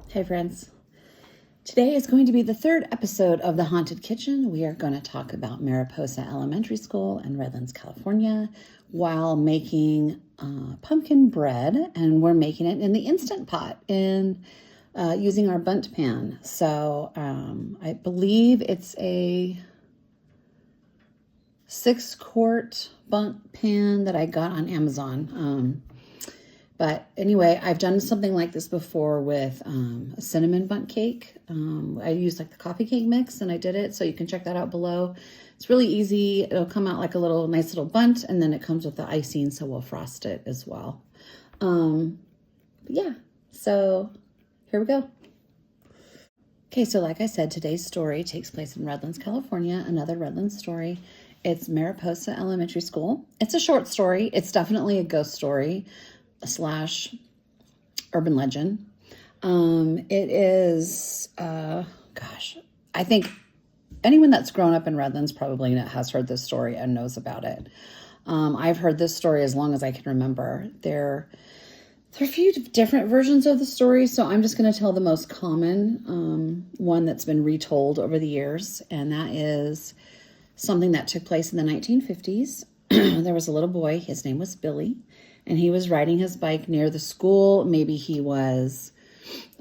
Hey friends, today is going to be the third episode of The Haunted Kitchen. We are going to talk about Mariposa Elementary School in Redlands, California, while making pumpkin bread, and we're making it in the Instant Pot using our bundt pan. So I believe it's a 6-quart bundt pan that I got on Amazon. But anyway, I've done something like this before with a cinnamon bundt cake. I used like the coffee cake mix and I did it. So you can check that out below. It's really easy. It'll come out like a nice little bundt, and then it comes with the icing. So we'll frost it as well. Yeah, so here we go. Okay, so like I said, today's story takes place in Redlands, California, another Redlands story. It's Mariposa Elementary School. It's a short story. It's definitely a ghost story / urban legend. It is, I think anyone that's grown up in Redlands probably has heard this story and knows about it. I've heard this story as long as I can remember. There are a few different versions of the story, so I'm just going to tell the most common one that's been retold over the years, and that is something that took place in the 1950s. There was a little boy. His name was Billy. And he was riding his bike near the school. Maybe he was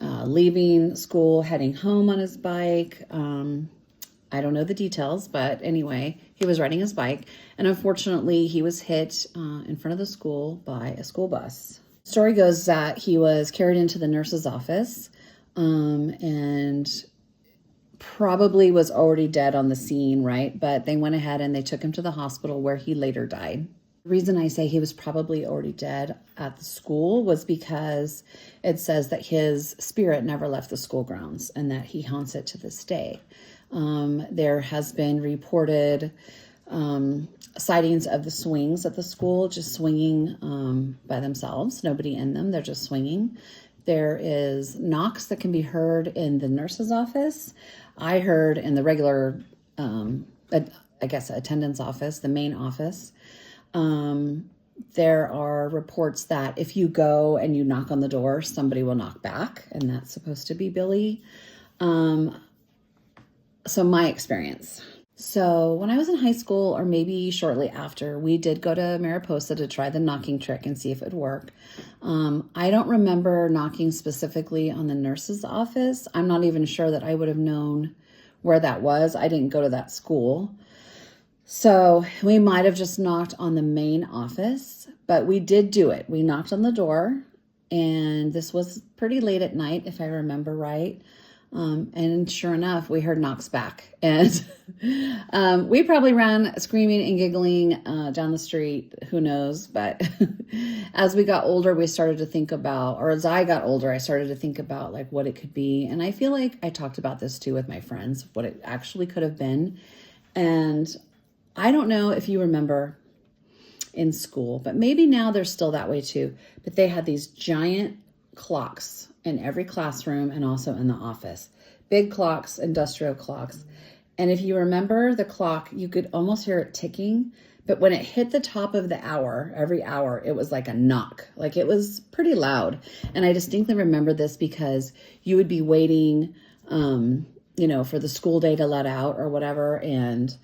leaving school, heading home on his bike. I don't know the details, but anyway, he was riding his bike. And unfortunately, he was hit in front of the school by a school bus. The story goes that he was carried into the nurse's office and probably was already dead on the scene, right? But they went ahead and they took him to the hospital where he later died. The reason I say he was probably already dead at the school was because it says that his spirit never left the school grounds and that he haunts it to this day. There has been reported sightings of the swings at the school, just swinging by themselves, nobody in them, they're just swinging. There is knocks that can be heard in the nurse's office. I heard in the regular, attendance office, the main office. There are reports that if you go and you knock on the door, somebody will knock back, and that's supposed to be Billy. So my experience. So when I was in high school, or maybe shortly after, we did go to Mariposa to try the knocking trick and see if it would work. I don't remember knocking specifically on the nurse's office. I'm not even sure that I would have known where that was. I didn't go to that school. So we might have just knocked on the main office, but we did do it. We knocked on the door, and this was pretty late at night, if I remember right. And sure enough, we heard knocks back, and we probably ran screaming and giggling down the street. Who knows? But as we got older, we started to think about, or as I got older, I started to think about like what it could be. And I feel like I talked about this too with my friends, what it actually could have been. And I don't know if you remember in school, but maybe now they're still that way too. But they had these giant clocks in every classroom and also in the office. Big clocks, industrial clocks. And if you remember the clock, you could almost hear it ticking. But when it hit the top of the hour, every hour, it was like a knock. Like it was pretty loud. And I distinctly remember this because you would be waiting, for the school day to let out or whatever. And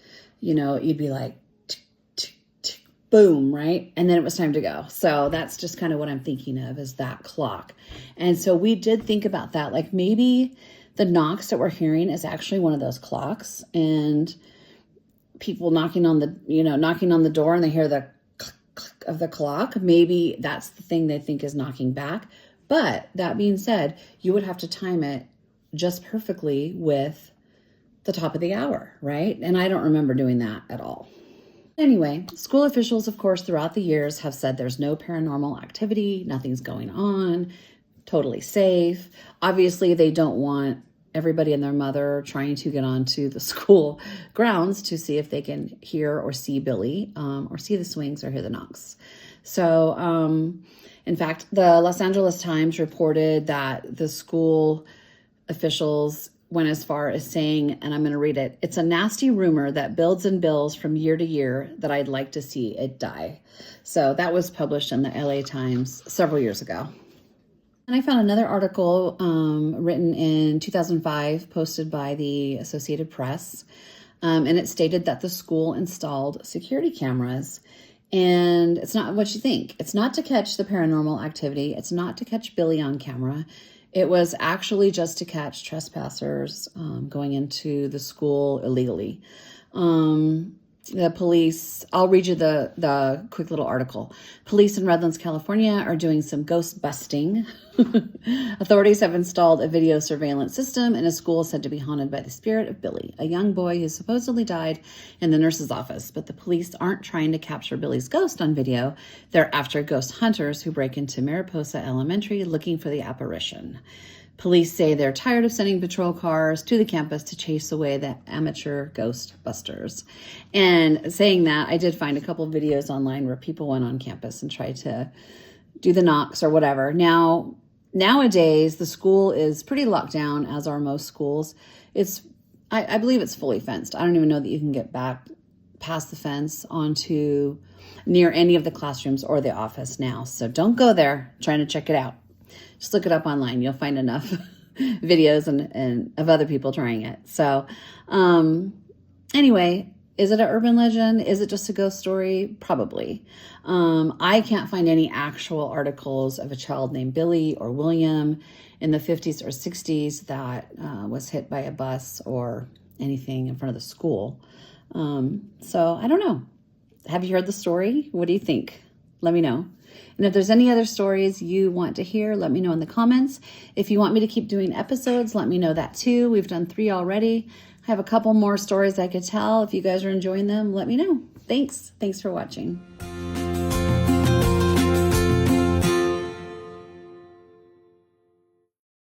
you'd be like, tick, tick, tick, boom, right? And then it was time to go. So that's just kind of what I'm thinking of is that clock. And so we did think about that. Like maybe the knocks that we're hearing is actually one of those clocks, and people knocking on the door and they hear the click, click of the clock. Maybe that's the thing they think is knocking back. But that being said, you would have to time it just perfectly with the top of the hour, right? And I don't remember doing that at all. Anyway, school officials, of course, throughout the years have said there's no paranormal activity, nothing's going on, totally safe. Obviously, they don't want everybody and their mother trying to get onto the school grounds to see if they can hear or see Billy, or see the swings or hear the knocks. So, in fact, the Los Angeles Times reported that the school officials went as far as saying, and I'm going to read it, "It's a nasty rumor that builds and builds from year to year that I'd like to see it die." So that was published in the LA Times several years ago. And I found another article written in 2005, posted by the Associated Press, and it stated that the school installed security cameras. And it's not what you think. It's not to catch the paranormal activity. It's not to catch Billy on camera. It was actually just to catch trespassers going into the school illegally. The police, I'll read you the quick little article. Police in Redlands, California are doing some ghost busting. Authorities have installed a video surveillance system in a school said to be haunted by the spirit of Billy, a young boy who supposedly died in the nurse's office. But the police aren't trying to capture Billy's ghost on video. They're after ghost hunters who break into Mariposa Elementary looking for the apparition. Police say they're tired of sending patrol cars to the campus to chase away the amateur ghost busters. And saying that, I did find a couple of videos online where people went on campus and tried to do the knocks or whatever. Nowadays, the school is pretty locked down, as are most schools. I believe it's fully fenced. I don't even know that you can get back past the fence onto near any of the classrooms or the office now. So don't go there trying to check it out. Just look it up online. You'll find enough videos and of other people trying it. So anyway, is it an urban legend? Is it just a ghost story? Probably. I can't find any actual articles of a child named Billy or William in the 50s or 60s that was hit by a bus or anything in front of the school. So I don't know. Have you heard the story? What do you think? Let me know. And if there's any other stories you want to hear, let me know in the comments. If you want me to keep doing episodes, let me know that too. We've done 3 already. I have a couple more stories I could tell. If you guys are enjoying them, let me know. Thanks. Thanks for watching.